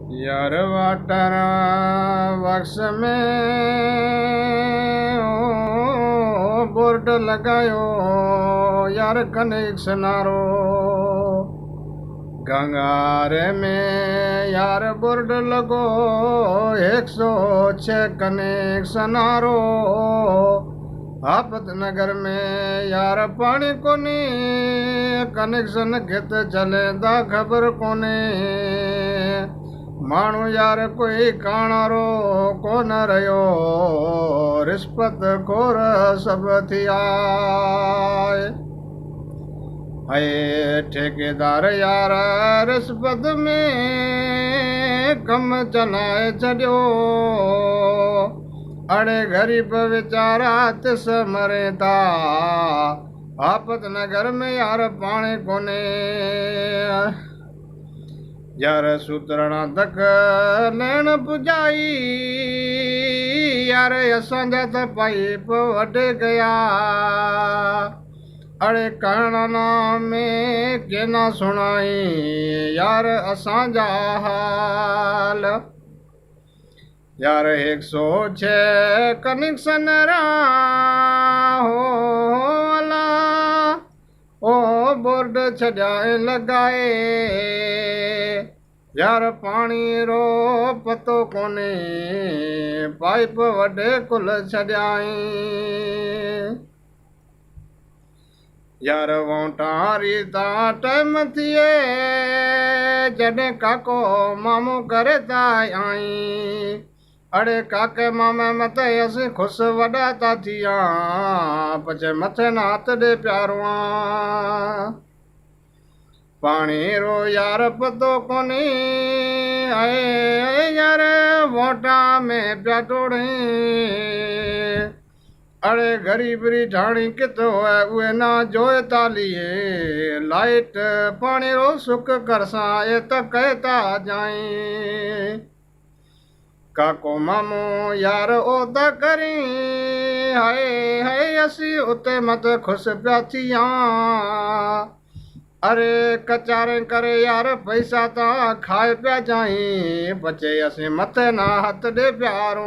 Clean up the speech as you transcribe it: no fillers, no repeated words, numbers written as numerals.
यार वाटर बक्स में बोर्ड लगायो यार कनेक्शनारो गंगारे में यार बोर्ड लगो 106 कनेक्शनारो आफत नगर में यार पानी कोनी कनेक्शन कित चले दा खबर कोने माण्हू यार कोई काणारो कोन रहियो रिश्वत खोर सब थिया है ठेकेदार यार रिश्वत में कम चलाए छॾियो अड़े गरीब वीचारा तिस मरे था आफत नगर में यार पाणी कोने यार सूतरणा तक नैण पुजाई यार असांजा त पाइप वढे गया अड़े कहना में केना सुनाई यार असांजा हाल यार 106 कनेक्शन हो ओ बोर्ड छॾाए लगाए यार पानी रो पतो कोने पाइप वॾे कुल छॾाई यार वोटारी ता टाइम थिए जॾहिं काको मामो करे ता आई अड़े काके मामे मथे असीं खुश वॾा था थिया पछे मथे ना हथ ॾे प्यारुआ पानी रो यार पतो कोनी आए यार वोटा में प्या टोड़े अड़े गरीबरी ठाणी कितो है उहे ना जोए तालिए लाइट पानी रो सुख करसा ये त कहता जाए काको मामो यार ओदा करी हाय हाय असी उते मत खुश प्या थिया अरे कचारे करे यार पैसा ता खाए प्या जाई बचे असी मथे ना हथ दे प्यारो